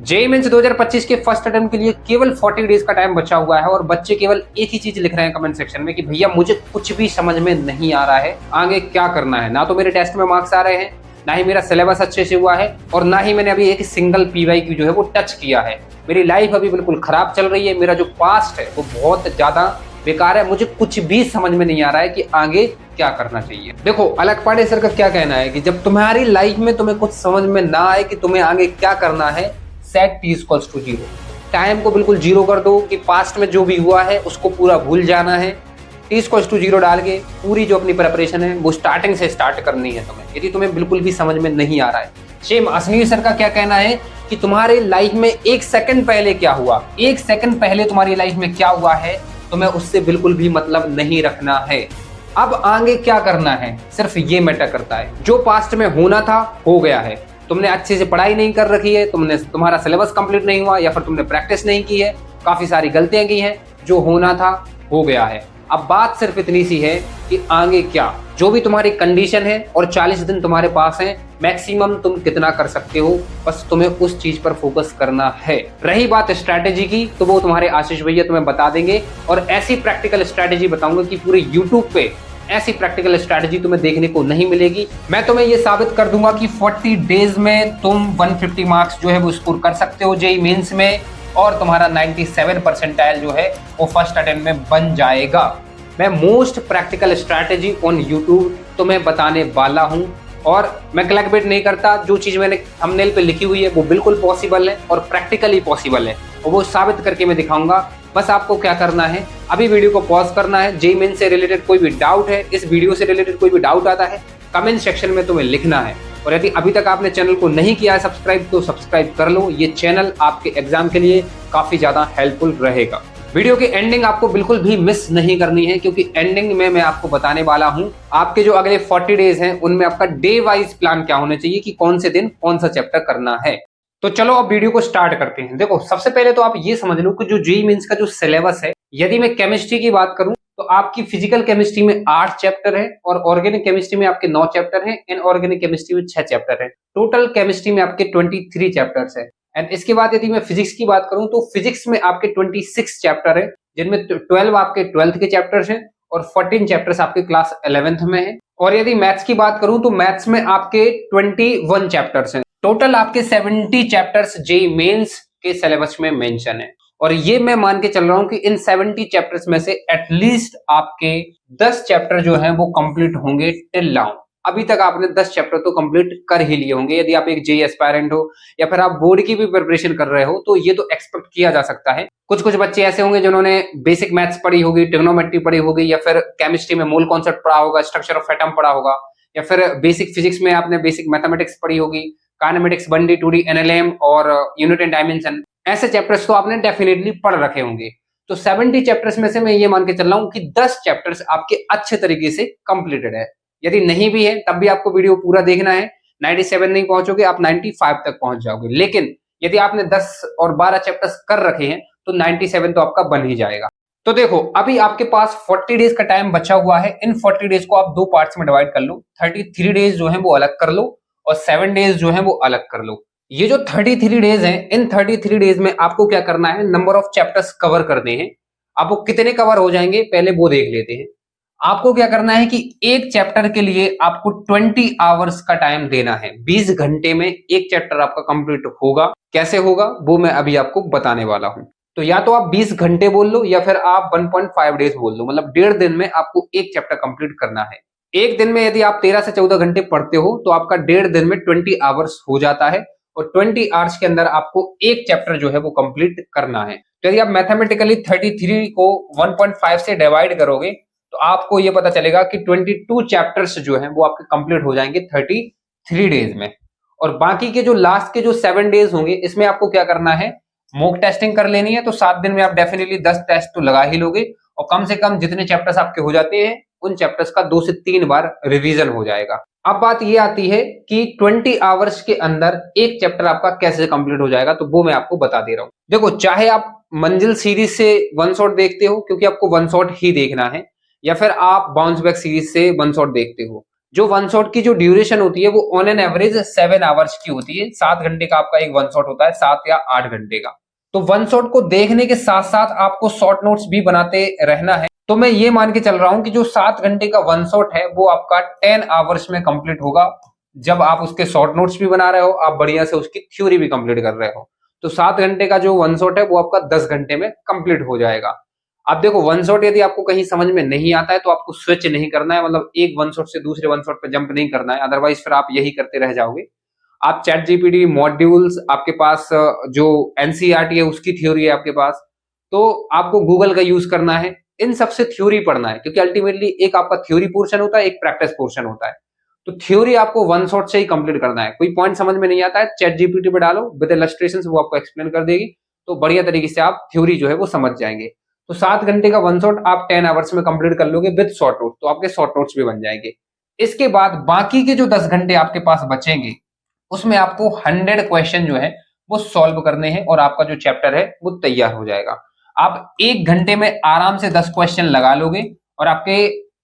JEE mains 2025 के first attempt के लिए केवल 40 डेज का टाइम बचा हुआ है और बच्चे केवल एक ही चीज लिख रहे हैं कमेंट सेक्शन में कि भैया मुझे कुछ भी समझ में नहीं आ रहा है, आगे क्या करना है। ना तो मेरे टेस्ट में मार्क्स आ रहे हैं, ना ही मेरा सिलेबस अच्छे से हुआ है और ना ही मैंने अभी एक सिंगल पीवाईक्यू जो है वो टच किया है। मेरी लाइफ अभी बिल्कुल खराब चल रही है, मेरा जो पास्ट है वो बहुत ज्यादा बेकार है, मुझे कुछ भी समझ में नहीं आ रहा है कि आगे क्या करना चाहिए। देखो अलग पांडे सर का क्या कहना है कि जब तुम्हारी लाइफ में तुम्हें कुछ समझ में ना आए कि तुम्हें आगे क्या करना है, set T equals to zero, time को बिल्कुल जीरो कर दो कि पास्ट में जो भी हुआ है उसको पूरा भूल जाना है। टी इक्वल्स टू जीरो डाल के पूरी जो अपनी प्रिपरेशन है वो स्टार्टिंग से स्टार्ट करनी है तुम्हें, यदि तुम्हें बिल्कुल भी समझ में नहीं आ रहा है। सेम असनीर सर का क्या कहना है कि तुम्हारे लाइफ में एक सेकंड पहले क्या हुआ, एक सेकंड पहले तुम्हारी लाइफ में क्या हुआ है, तुम्हें उससे बिल्कुल भी मतलब नहीं रखना है। अब आगे क्या करना है सिर्फ ये मैटर करता है। जो पास्ट में होना था हो गया है, तुमने अच्छे से पढ़ाई नहीं कर रखी है, तुम्हारा सिलेबस कंप्लीट नहीं हुआ या फिर तुमने प्रैक्टिस नहीं की है, काफी सारी गलतियां की हैं, जो होना था हो गया है। अब बात सिर्फ इतनी सी है कि आगे क्या, जो भी तुम्हारी कंडीशन है और 40 दिन तुम्हारे पास है, मैक्सिमम तुम कितना कर सकते हो, बस तुम्हें उस चीज पर फोकस करना है। रही बात स्ट्रैटेजी की तो वो तुम्हारे आशीष भैया तुम्हें बता देंगे और ऐसी प्रैक्टिकल स्ट्रैटेजी बताऊंगा कि पूरे यूट्यूब पे ऐसी प्रैक्टिकल स्ट्रैटेजी तुम्हें देखने को नहीं मिलेगी। मैं तुम्हें ये साबित कर दूंगा कि 40 डेज में तुम 150 मार्क्स जो है वो स्कोर कर सकते हो जेईई मेंस में और तुम्हारा 97 परसेंटाइल जो है वो फर्स्ट अटेम्प्ट में बन जाएगा। मैं most practical strategy on YouTube तुम्हें बताने वाला हूं और मैं क्लिकबेट नहीं करता, जो चीज मैंने थंबनेल पे लिखी हुई है वो बिल्कुल पॉसिबल है और प्रैक्टिकली पॉसिबल है और वो साबित करके मैं दिखाऊंगा। बस आपको क्या करना है, अभी वीडियो को पॉज करना है। जेईई मेंस से रिलेटेड कोई भी डाउट है, इस वीडियो से रिलेटेड कोई भी डाउट आता है, कमेंट सेक्शन में तुम्हें लिखना है। और यदि अभी तक आपने चैनल को नहीं किया है सब्सक्राइब तो सब्सक्राइब कर लो, ये चैनल आपके एग्जाम के लिए काफी ज्यादा हेल्पफुल रहेगा। वीडियो की एंडिंग आपको बिल्कुल भी मिस नहीं करनी है क्योंकि एंडिंग में मैं आपको बताने वाला हूं आपके जो अगले 40 डेज हैं उनमें आपका डे वाइज प्लान क्या होना चाहिए कि कौन से दिन कौन सा चैप्टर करना है। तो चलो अब वीडियो को स्टार्ट करते हैं। देखो सबसे पहले तो आप ये समझ लो कि जो जेईई मेंस का जो सिलेबस है, यदि मैं केमिस्ट्री की बात करूं तो आपकी फिजिकल केमिस्ट्री में 8 चैप्टर है और ऑर्गेनिक केमिस्ट्री में आपके 9 चैप्टर हैं, इनऑर्गेनिक केमिस्ट्री में 6 चैप्टर है। टोटल केमिस्ट्री में आपके 23 चैप्टर्स है। एंड इसके बाद यदि मैं फिजिक्स की बात करूं तो फिजिक्स में आपके 26 चैप्टर है, जिनमें 12 आपके 12th के चैप्टर्स हैं और 14 चैप्टर्स आपके क्लास 11th में है। और यदि मैथ्स की बात करूं तो मैथ्स में आपके 21 चैप्टर्स हैं। टोटल आपके 70 चैप्टर्स जेईई मेंस के सिलेबस में मेंशन है और ये मैं मान के चल रहा हूं कि इन 70 चैप्टर्स में से एटलीस्ट आपके 10 चैप्टर जो हैं वो कंप्लीट होंगे टिल नाउ। अभी तक आपने 10 चैप्टर तो कंप्लीट कर ही लिए होंगे यदि आप एक जेईई एस्पायरेंट हो या फिर आप बोर्ड की भी प्रिपरेशन कर रहे हो, तो ये तो एक्सपेक्ट किया जा सकता है। कुछ कुछ बच्चे ऐसे होंगे जिन्होंने बेसिक मैथ्स पढ़ी होगी, ट्रिग्नोमेट्री पढ़ी होगी या फिर केमिस्ट्री में मोल कॉन्सेप्ट पढ़ा होगा, स्ट्रक्चर ऑफ एटम पढ़ा होगा या फिर बेसिक फिजिक्स में आपने बेसिक मैथमेटिक्स पढ़ी होगी, काइनेमेटिक्स 1D 2D एनएलएम और यूनिट एंड डायमेंशन, ऐसे चैप्टर्स तो आपने डेफिनेटली पढ़ रखे होंगे। तो 70 चैप्टर्स में से मैं ये मान के चल रहा हूं कि 10 चैप्टर्स आपके अच्छे तरीके से कंप्लीटेड है। यदि नहीं भी है तब भी आपको वीडियो पूरा देखना है। 97 नहीं पहुंचोगे आप 95 तक पहुंच जाओगे, लेकिन यदि आपने 10 और 12 चैप्टर्स कर रखे हैं तो 97 तो आपका बन ही जाएगा। तो देखो अभी आपके पास 40 डेज का टाइम बचा हुआ है। इन 40 डेज को आप 2 पार्ट्स में डिवाइड कर लो। 33 डेज जो है वो अलग कर लो और 7 डेज जो है वो अलग कर लो। ये जो 33 डेज हैं, इन 33 डेज में आपको क्या करना है, नंबर ऑफ चैप्टर्स कवर करने हैं। आपको कितने कवर हो जाएंगे पहले वो देख लेते हैं। आपको क्या करना है कि एक चैप्टर के लिए आपको 20 आवर्स का टाइम देना है। 20 घंटे में एक चैप्टर आपका कंप्लीट होगा। कैसे होगा वो मैं अभी आपको बताने वाला हूं। तो या तो आप 20 घंटे बोल लो या फिर आप 1.5 डेज बोल लो, मतलब 1.5 दिन में आपको एक चैप्टर कंप्लीट करना है। एक दिन में यदि आप 13 से 14 घंटे पढ़ते हो तो आपका 1.5 दिन में 20 आवर्स हो जाता है और 20 आवर्स के अंदर आपको एक चैप्टर जो है वो कंप्लीट करना है। तो यदि आप मैथमेटिकली 33 को 1.5 से डिवाइड करोगे तो आपको ये पता चलेगा कि 22 चैप्टर्स जो हैं वो आपके कंप्लीट हो जाएंगे 33 डेज में। और बाकी के जो लास्ट के जो 7 डेज होंगे इसमें आपको क्या करना है, मॉक टेस्टिंग कर लेनी है। तो 7 दिन में आप डेफिनेटली 10 टेस्ट तो लगा ही लोगे और कम से कम जितने चैप्टर्स आपके हो जाते हैं उन चैप्टर्स का 2 से 3 बार रिवीजन हो जाएगा। अब बात ये आती है कि 20 आवर्स के अंदर एक चैप्टर आपका कैसे कंप्लीट हो जाएगा, तो वो मैं आपको बता दे रहा हूं। देखो चाहे आप मंजिल सीरीज से वन शॉट देखते हो क्योंकि आपको वन शॉट ही देखना है, या फिर आप बाउंस बैक सीरीज से वन शॉट देखते हो, जो वन शॉट की जो ड्यूरेशन होती है वो ऑन एन एवरेज 7 आवर्स की होती है। 7 घंटे का आपका एक वन शॉट होता है, 7 या 8 घंटे का। तो वन शॉट को देखने के साथ साथ आपको शॉर्ट नोट्स भी बनाते रहना है। तो मैं ये मान के चल रहा हूं कि जो 7 घंटे का वन शॉट है वो आपका 10 आवर्स में कंप्लीट होगा, जब आप उसके शॉर्ट नोट्स भी बना रहे हो, आप बढ़िया से उसकी थ्योरी भी कंप्लीट कर रहे हो। तो 7 घंटे का जो वन शॉट है वो आपका 10 घंटे में कंप्लीट हो जाएगा। अब देखो, वन शॉट यदि आपको कहीं समझ में नहीं आता है तो आपको स्विच नहीं करना है, मतलब एक वन शॉट से दूसरे वन शॉट पे जंप नहीं करना है, अदरवाइज फिर आप यही करते रह जाओगे। आप चैट जीपीटी मॉड्यूल्स, आपके पास जो एनसीईआरटी है उसकी थ्योरी है आपके पास, तो आपको गूगल का यूज करना है, इन सबसे थ्योरी पढ़ना है, क्योंकि अल्टीमेटली एक आपका थ्योरी पोर्शन होता है, एक प्रैक्टिस पोर्शन होता है। तो थ्योरी आपको वन शॉट से ही कंप्लीट करना है। कोई पॉइंट समझ में नहीं आता है, चैट जीपीटी पे डालो विद इलस्ट्रेशंस, वो आपको एक्सप्लेन कर देगी, तो बढ़िया तरीके से आप थ्योरी जो है वो समझ जाएंगे। तो 7 घंटे का वन शॉट आप 10 आवर्स में कंप्लीट कर लोगे विद शॉर्ट नोट, तो आपके शॉर्ट नोट्स भी बन जाएंगे। इसके बाद बाकी के जो 10 घंटे आपके पास बचेंगे उसमें आपको 100 क्वेश्चन जो है वो सॉल्व करने हैं और आपका जो चैप्टर है वो तैयार हो जाएगा। आप 1 घंटे में आराम से 10 क्वेश्चन लगा लोगे और आपके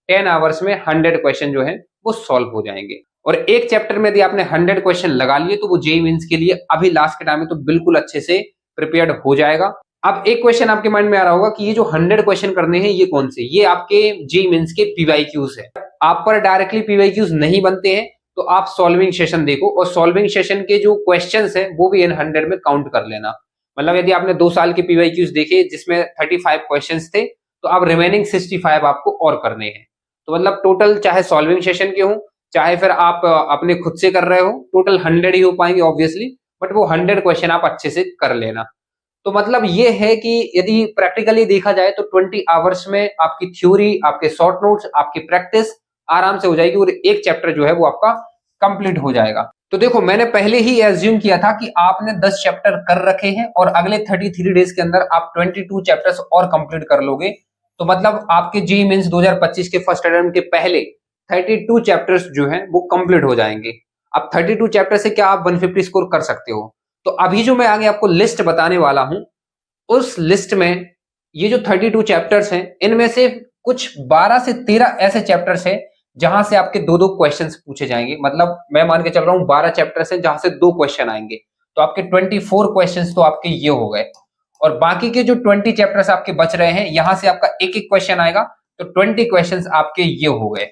10 आवर्स में 100 क्वेश्चन जो है वो सॉल्व हो जाएंगे। और एक चैप्टर में यदि आपने 100 क्वेश्चन लगा लिए तो वो जेईई मेंस के लिए अभी लास्ट के टाइम में तो बिल्कुल अच्छे से प्रिपेयर्ड हो जाएगा। अब एक क्वेश्चन आपके माइंड में आ रहा होगा कि ये जो 100 क्वेश्चन करने हैं ये कौन से, ये आपके जेईई मेंस के पीवाईक्यूज है। आप पर डायरेक्टली पीवाईक्यूज नहीं बनते हैं, तो आप सॉल्विंग सेशन देखो और सॉल्विंग सेशन के जो क्वेश्चंस हैं वो भी इन 100 में काउंट कर लेना। मतलब यदि आपने 2 साल के पीवाईक्यूज देखे जिसमें 35 क्वेश्चंस थे, तो अब रिमेनिंग 65 आपको और करने हैं। तो मतलब टोटल चाहे सॉल्विंग सेशन के हो चाहे फिर आप अपने खुद से कर रहे हो, टोटल 100 ही हो पाएंगे ऑब्वियसली, बट वो 100 क्वेश्चन आप अच्छे से कर लेना। तो मतलब ये है कि यदि प्रैक्टिकली देखा जाए तो 20 आवर्स में आपकी थ्योरी, आपके शॉर्ट नोट्स, आपकी प्रैक्टिस आराम से हो जाएगी और एक चैप्टर जो है वो आपका कंप्लीट हो जाएगा। तो देखो, मैंने पहले ही एज्यूम किया था कि आपने 10 चैप्टर कर रखे हैं और अगले 33 डेज के अंदर आप 22 चैप्टर्स और कंप्लीट कर लोगे। तो मतलब आपके जेईई मेंस 2025 के फर्स्ट अटेम्प्ट के पहले 32 चैप्टर्स जो हैं वो कंप्लीट हो जाएंगे। अब 32 चैप्टर से क्या आप 150 स्कोर कर सकते हो? तो अभी जो मैं आगे आपको लिस्ट बताने वाला हूं, उस लिस्ट में ये जो 32 चैप्टर्स हैं इनमें से कुछ 12 से 13 ऐसे चैप्टर्स हैं जहां से आपके 2-2 क्वेश्चंस पूछे जाएंगे। मतलब मैं मान के चल रहा हूं 12 चैप्टर्स हैं जहां से 2 क्वेश्चन आएंगे, तो आपके 24 क्वेश्चंस तो आपके ये हो गए। और बाकी के जो 20 चैप्टर्स आपके बच रहे हैं यहां से आपका एक एक क्वेश्चन आएगा, तो 20 क्वेश्चंस आपके ये हो गए।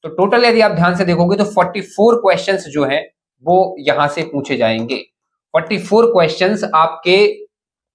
तो टोटल यदि आप ध्यान से देखोगे तो 44 क्वेश्चंस जो है वो यहां से पूछे जाएंगे। 44 क्वेश्चंस आपके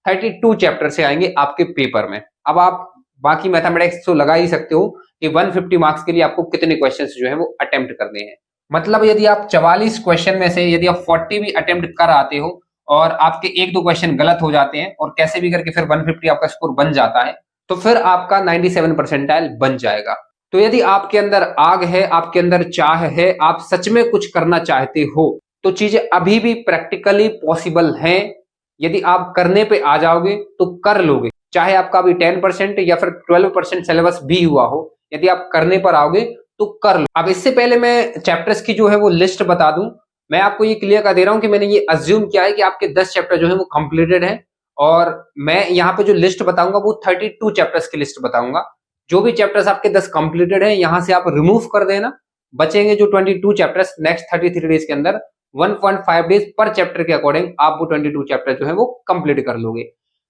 32 चैप्टर से आएंगे आपके पेपर में। अब आप बाकी मैथमेटिक्स तो लगा ही सकते हो कि 150 मार्क्स के लिए आपको कितने क्वेश्चंस जो है वो अटेम्प्ट करने हैं। मतलब यदि आप 44 क्वेश्चन में से यदि आप 40 भी अटेम्प्ट कर आते हो और आपके 1-2 क्वेश्चन गलत हो जाते हैं और कैसे भी करके फिर 150 आपका स्कोर बन जाता है, तो फिर आपका 97 परसेंटाइल बन जाएगा। तो यदि आपके अंदर आग है, आपके अंदर चाह है, आप सच में कुछ करना चाहते हो, तो चीजें अभी भी प्रैक्टिकली पॉसिबल हैं। यदि आप करने पे आ जाओगे तो कर लोगे, चाहे आपका अभी 10% या फिर 12% सिलेबस भी हुआ हो, यदि आप करने पर आओगे तो कर लो। अब इससे पहले मैं चैप्टर्स की जो है वो लिस्ट बता दूं, मैं आपको ये क्लियर कर दे रहा हूं कि मैंने ये अज्यूम किया है कि आपके 10 चैप्टर जो है वो कंप्लीटेड है, और मैं यहाँ पे जो लिस्ट बताऊंगा वो 32 चैप्टर्स की लिस्ट बताऊंगा। जो भी चैप्टर्स आपके 10 कंप्लीटेड है यहां से आप रिमूव कर देना, बचेंगे जो 22 चैप्टर्स नेक्स्ट 33 डेज के अंदर 1.5 डेज पर चैप्टर के अकॉर्डिंग आप वो 22 चैप्टर जो है वो कंप्लीट कर लोगे।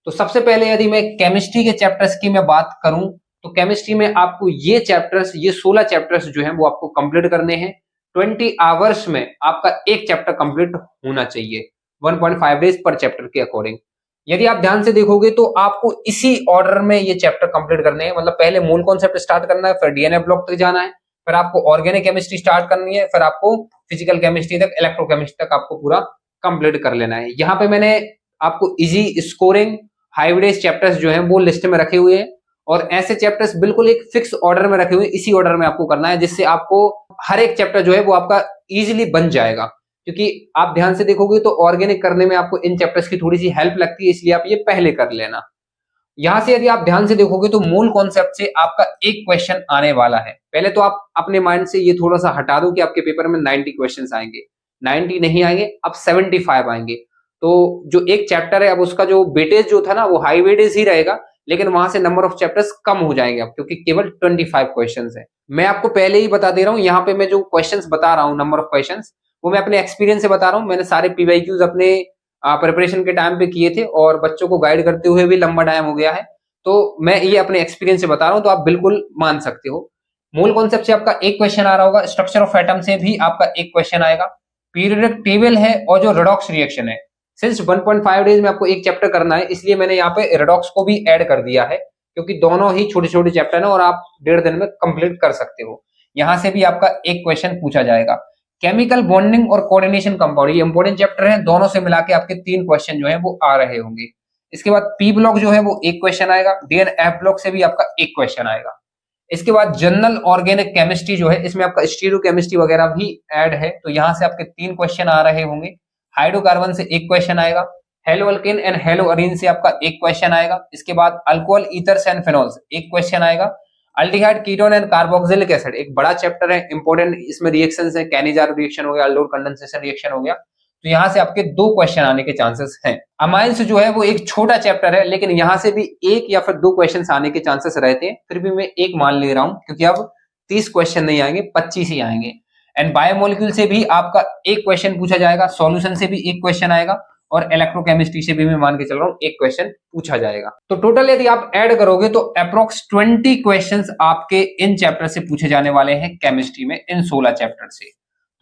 तो सबसे पहले यदि मैं केमिस्ट्री के चैप्टर्स की मैं बात करूं तो केमिस्ट्री में आपको ये चैप्टर्स, ये 16 चैप्टर्स जो हैं वो आपको कंप्लीट करने हैं। 20 आवर्स में आपका एक चैप्टर कंप्लीट होना चाहिए 1.5 डेज पर चैप्टर के अकॉर्डिंग। यदि आप ध्यान से देखोगे तो आपको इसी ऑर्डर में ये चैप्टर कंप्लीट करने हैं। मतलब पहले मूल कॉन्सेप्ट स्टार्ट करना है, फिर डीएनए ब्लॉक तक जाना है, फिर आपको ऑर्गेनिक केमिस्ट्री स्टार्ट करनी है, फिर आपको फिजिकल केमिस्ट्री तक, इलेक्ट्रोकेमिस्ट्री तक आपको पूरा कंप्लीट कर लेना है। यहाँ पे मैंने आपको इजी स्कोरिंग हाईवेज चैप्टर्स जो हैं वो लिस्ट में रखे हुए हैं, और ऐसे चैप्टर्स बिल्कुल एक फिक्स ऑर्डर में रखे हुए हैं, इसी ऑर्डर में आपको करना है, जिससे आपको हर एक चैप्टर जो है वो आपका इजीली बन जाएगा। क्योंकि आप ध्यान से देखोगे तो ऑर्गेनिक करने में आपको इन चैप्टर्स की थोड़ी सी हेल्प लगती है, इसलिए आप ये पहले कर लेना। यहां से यदि आप ध्यान से देखोगे तो मूल कॉन्सेप्ट से आपका एक क्वेश्चन आने वाला है। पहले तो आप अपने माइंड से ये थोड़ा सा हटा दो कि आपके पेपर में 90 क्वेश्चंस आएंगे, 90 नहीं आएंगे, अब 75 आएंगे। तो जो एक चैप्टर है अब उसका जो वेटेज जो था ना वो हाई वेटेज ही रहेगा, लेकिन वहां से नंबर ऑफ चैप्टर्स कम हो जाएंगे अब, क्योंकि केवल 25 क्वेश्चंस है। मैं आपको पहले ही बता दे रहा हूँ, यहाँ पे मैं जो क्वेश्चंस बता रहा हूँ, नंबर ऑफ क्वेश्चंस, वो मैं अपने एक्सपीरियंस से बता रहा हूँ। मैंने सारे पीवाईक्यूज अपने प्रिपरेशन के टाइम पे किए थे और बच्चों को गाइड करते हुए भी लंबा टाइम हो गया है, तो मैं ये अपने एक्सपीरियंस से बता रहा हूँ, तो आप बिल्कुल मान सकते हो। मूल कॉन्सेप्ट से आपका एक क्वेश्चन आ रहा होगा, स्ट्रक्चर ऑफ एटम से भी आपका एक क्वेश्चन आएगा, पीरियोडिक टेबल है और जो रेडॉक्स रिएक्शन है। सिंस 1.5 डेज में आपको एक चैप्टर करना है, इसलिए मैंने यहाँ पे रेडॉक्स को भी ऐड कर दिया है, क्योंकि दोनों ही छोटे छोटे चैप्टर हैं और आप 1.5 दिन में कंप्लीट कर सकते हो। यहाँ से भी आपका एक क्वेश्चन पूछा जाएगा। केमिकल बॉन्डिंग और कोऑर्डिनेशन कंपाउंड, ये इंपॉर्टेंट चैप्टर है, दोनों से मिला के आपके 3 क्वेश्चन जो है वो आ रहे होंगे। इसके बाद पी ब्लॉक जो है वो एक क्वेश्चन आएगा, डी एंड एफ ब्लॉक से भी आपका एक क्वेश्चन आएगा। इसके बाद जनरल ऑर्गेनिक केमिस्ट्री जो है, इसमें आपका स्टीरियोकेमिस्ट्री वगैरह भी ऐड है, तो यहाँ से आपके 3 क्वेश्चन आ रहे होंगे। हाइड्रोकार्बन से एक क्वेश्चन आएगा, hello alkane and hello Areen से आपका एक क्वेश्चन आएगा। इसके बाद अल्कोहल ईथर्स एंड फिनोल्स एक क्वेश्चन आएगा। Aldehyde ketone and carboxylic acid एक बड़ा चैप्टर है, इंपॉर्टेंट, इसमें रिएक्शंस है, कैनिजार रिएक्शन हो गया, अल्डोल कंडेंसेशन रिएक्शन हो गया, तो यहाँ से आपके 2 क्वेश्चन आने के चांसेस हैं। अमाइंस जो है वो एक छोटा चैप्टर है, लेकिन यहाँ से भी 1 या फिर 2 क्वेश्चन आने के चांसेस रहते हैं, फिर भी मैं 1 मान ले रहा हूँ, क्योंकि अब 30 क्वेश्चन नहीं आएंगे, 25 ही आएंगे। एंड बायोमोलिक्यूल से भी आपका एक क्वेश्चन पूछा जाएगा, सॉल्यूशन से भी एक क्वेश्चन आएगा, और इलेक्ट्रोकेमिस्ट्री से भी मैं मान के चल रहा हूँ एक क्वेश्चन पूछा जाएगा। तो टोटल यदि आप ऐड करोगे तो अप्रोक्स 20 क्वेश्चंस आपके इन चैप्टर से पूछे जाने वाले हैं केमिस्ट्री में, इन 16 चैप्टर से।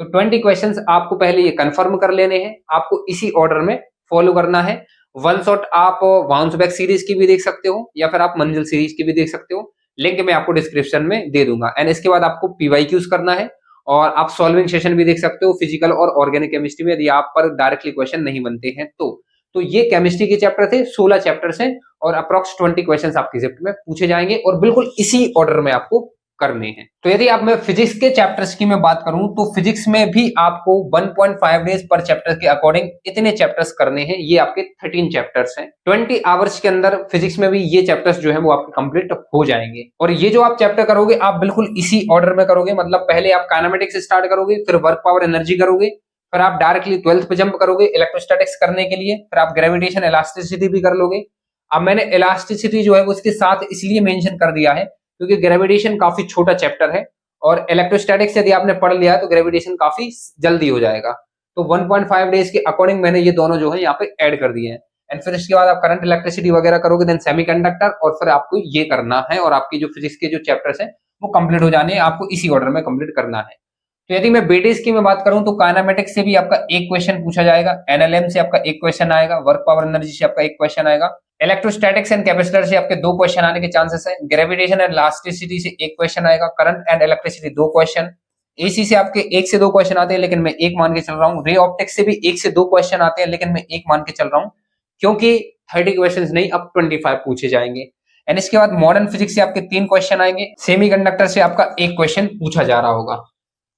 तो 20 क्वेश्चंस आपको पहले ये कंफर्म कर लेने हैं, आपको इसी ऑर्डर में फॉलो करना है। वन शॉट आप बाउंस बैक सीरीज की भी देख सकते हो या फिर आप मंजिल सीरीज की भी देख सकते हो, लिंक मैं आपको डिस्क्रिप्शन में दे दूंगा। एंड इसके बाद आपको पीवाईक्यूज करना है और आप सॉल्विंग सेशन भी देख सकते हो फिजिकल और ऑर्गेनिक केमिस्ट्री में, यदि आप पर डायरेक्टली क्वेश्चन नहीं बनते हैं तो ये केमिस्ट्री के चैप्टर थे, 16 चैप्टर्स हैं और अप्रॉक्स 20 क्वेश्चंस आपकी जिप में पूछे जाएंगे और बिल्कुल इसी ऑर्डर में आपको करने हैं। तो यदि आप मैं फिजिक्स के चैप्टर्स की मैं बात करूं तो फिजिक्स में भी आपको 1.5 डेज पर चैप्टर के अकॉर्डिंग इतने चैप्टर्स करने हैं। ये आपके 13 चैप्टर्स हैं। 20 आवर्स के अंदर फिजिक्स में भी ये चैप्टर्स जो है वो आपके कंप्लीट हो जाएंगे। और ये जो आप चैप्टर करोगे आप बिल्कुल इसी ऑर्डर में करोगे, मतलब पहले आप काइनेमेटिक्स स्टार्ट करोगे, फिर वर्क पावर एनर्जी करोगे, फिर आप डायरेक्टली 12th पे जंप करोगे इलेक्ट्रोस्टैटिक्स करने के लिए, फिर आप ग्रेविटेशन इलास्टिसिटी भी कर लोगे। अब मैंने इलास्टिसिटी जो है उसके साथ इसलिए मेंशन कर दिया है क्योंकि ग्रेविटेशन काफी छोटा चैप्टर है और इलेक्ट्रोस्टैटिक्स यदि आपने पढ़ लिया तो ग्रेविटेशन काफी जल्दी हो जाएगा। तो 1.5 डेज के अकॉर्डिंग मैंने ये दोनों जो है यहाँ पे ऐड कर दिए हैं। एंड फिर इसके बाद आप करंट इलेक्ट्रिसिटी वगैरह करोगे, देन सेमीकंडक्टर, और फिर आपको ये करना है और आपकी जो फिजिक्स के जो चैप्टर्स हैं वो कंप्लीट हो जाने हैं, आपको इसी ऑर्डर में कंप्लीट करना है। तो यदि मैं बेटेज की मैं बात करूं तो काइनेमेटिक्स से भी आपका एक क्वेश्चन पूछा जाएगा, एनएलएम से आपका एक क्वेश्चन आएगा, वर्क पावर एनर्जी से आपका एक क्वेश्चन आएगा, इलेक्ट्रोस्टैटिक्स एंड कैपेसिटर से आपके 2 क्वेश्चन आने के चांसेस है, ग्रेविटेशन एंड इलास्टिसिटी से एक क्वेश्चन आएगा, current and electricity 2 question, AC से आपके 1 से 2 क्वेश्चन आते हैं लेकिन मैं 1 मान के चल रहा हूँ, रे ऑप्टिक्स से भी 1 से 2 क्वेश्चन आते हैं लेकिन मैं 1 मान के चल रहा हूँ क्योंकि 30 क्वेश्चन नहीं अब 25 पूछे जाएंगे। एंड इसके बाद मॉडर्न फिजिक्स से आपके 3 क्वेश्चन आएंगे, सेमीकंडक्टर से आपका एक क्वेश्चन पूछा जा रहा होगा,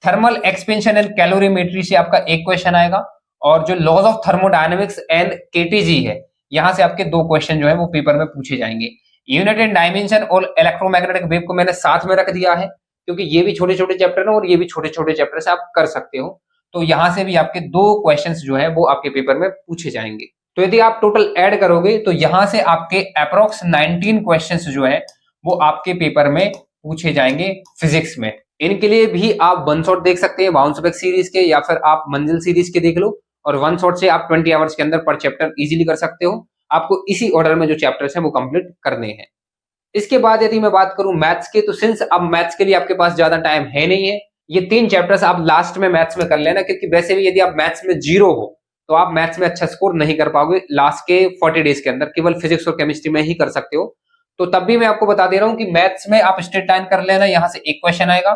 थर्मल एक्सपेंशन एंड कैलोरीमेट्री से आपका एक क्वेश्चन आएगा, और जो laws of thermodynamics and KTG है यहां से आपके 2 क्वेश्चन जो है वो पेपर में पूछे जाएंगे। यूनिट एंड डायमेंशन और इलेक्ट्रोमैग्नेटिक वेव को मैंने साथ में रख दिया है क्योंकि ये भी छोटे छोटे चैप्टर है और ये भी छोटे छोटे चैप्टर से आप कर सकते हो, तो यहां से भी आपके 2 क्वेश्चन जो है वो आपके पेपर में पूछे जाएंगे। तो यदि आप टोटल ऐड करोगे तो यहां से आपके अप्रोक्स 19 क्वेश्चन जो है वो आपके पेपर में पूछे जाएंगे फिजिक्स में। इनके लिए भी आप वन शॉट देख सकते हैं बाउंस बैक सीरीज के, या फिर आप मंजिल सीरीज के देख लो, और वन शॉट से आप 20 आवर्स के अंदर पर चैप्टर इजीली कर सकते हो। आपको इसी ऑर्डर में जो चैप्टर्स हैं वो कंप्लीट करने हैं। इसके बाद यदि मैं बात करूं मैथ्स के, तो सिंस अब मैथ्स के लिए आपके पास ज्यादा टाइम है नहीं है, ये 3 चैप्टर्स आप लास्ट में मैथ्स में कर लेना, क्योंकि वैसे भी यदि आप मैथ्स में 0 हो तो आप मैथ्स में अच्छा स्कोर नहीं कर पाओगे लास्ट के 40 डेज के अंदर, केवल फिजिक्स और केमिस्ट्री में ही कर सकते हो। तो तब भी मैं आपको बता दे रहा हूं कि मैथ्स में आप स्ट्रेट लाइन कर लेना, यहां से एक क्वेश्चन आएगा,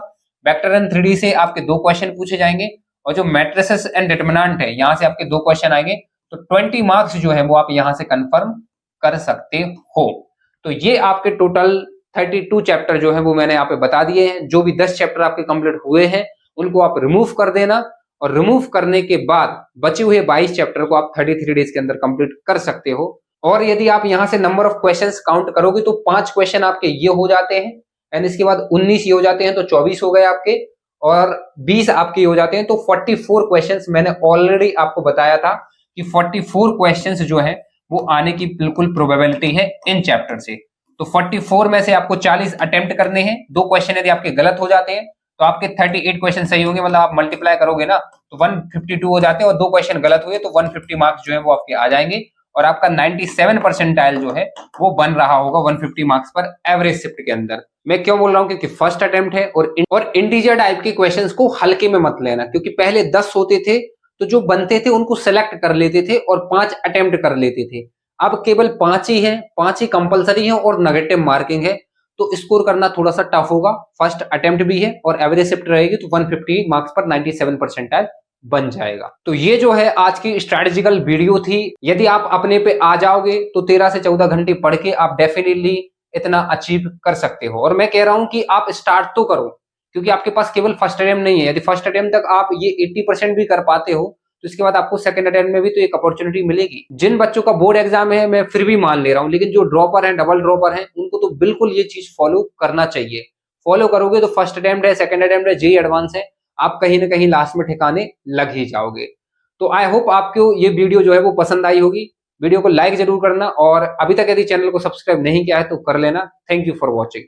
वेक्टर एंड 3D से आपके 2 क्वेश्चन पूछे जाएंगे, और जो मैट्रिसेस एंड डिटरमिनेंट है यहां से आपके 2 क्वेश्चन आएंगे। तो 20 मार्क्स जो है वो आप यहां से कंफर्म कर सकते हो। तो ये आपके टोटल 32 चैप्टर जो है वो मैंने यहाँ पे बता दिए हैं। जो भी 10 चैप्टर आपके कंप्लीट हुए हैं उनको आप रिमूव कर देना, और रिमूव करने के बाद बचे हुए 22 चैप्टर को आप 33 डेज के अंदर कंप्लीट कर सकते हो। और यदि आप यहां से नंबर ऑफ क्वेश्चंस काउंट करोगे तो 5 क्वेश्चन आपके ये हो जाते हैं, एंड इसके बाद 19 ये हो जाते हैं, तो 24 हो गए आपके, और 20 आपके हो जाते हैं, तो 44 क्वेश्चंस मैंने ऑलरेडी आपको बताया था कि 44 क्वेश्चंस जो है वो आने की बिल्कुल प्रोबेबिलिटी है इन चैप्टर से। तो 44 में से आपको 40 अटेम्प्ट करने हैं। 2 क्वेश्चन यदि आपके गलत हो जाते हैं तो आपके 38 क्वेश्चन सही होंगे, मतलब आप मल्टीप्लाई करोगे ना तो 152 हो जाते हैं, और 2 क्वेश्चन गलत हुए तो 150 मार्क्स जो है वो आपके आ जाएंगे, और आपका 97 परसेंटाइल जो है वो बन रहा होगा 150 मार्क्स पर एवरेज शिफ्ट के अंदर। मैं क्यों बोल रहा हूँ, क्योंकि फर्स्ट अटेम्प्ट है, और इंटीजर टाइप के क्वेश्चंस को हल्के में मत लेना, क्योंकि पहले 10 होते थे तो जो बनते थे उनको सेलेक्ट कर लेते थे और 5 अटेम्प्ट कर लेते थे। अब केवल 5 ही है, 5 ही कंपलसरी है और नेगेटिव मार्किंग है, तो स्कोर करना थोड़ा सा टफ होगा। फर्स्ट अटेम्प्ट भी है और एवरेज शिफ्ट रहेगी तो 150 मार्क्स पर 97 परसेंटाइल बन जाएगा। तो ये जो है आज की स्ट्रैटेजिकल वीडियो थी। यदि आप अपने पे आ जाओगे तो 13 से 14 घंटे पढ़ के आप डेफिनेटली इतना अचीव कर सकते हो। और मैं कह रहा हूं कि आप स्टार्ट तो करो, क्योंकि आपके पास केवल फर्स्ट अटेम्प्ट नहीं है। यदि फर्स्ट अटेम्प्ट तक आप ये 80% भी कर पाते हो तो इसके बाद आपको सेकंड अटेम्प्ट में भी तो एक अपॉर्चुनिटी मिलेगी। जिन बच्चों का बोर्ड एग्जाम है मैं फिर भी मान ले रहा हूं, लेकिन जो ड्रॉपर हैं, डबल ड्रॉपर हैं, उनको तो बिल्कुल ये चीज फॉलो करना चाहिए। फॉलो करोगे तो फर्स्ट अटेम्प्ट है, सेकंड अटेम्प्ट है, जेईई एडवांस है, आप कहीं ना कहीं लास्ट में ठिकाने लग ही जाओगे। तो आई होप आपको ये वीडियो जो है वो पसंद आई होगी। वीडियो को लाइक जरूर करना, और अभी तक यदि चैनल को सब्सक्राइब नहीं किया है तो कर लेना। Thank you for watching.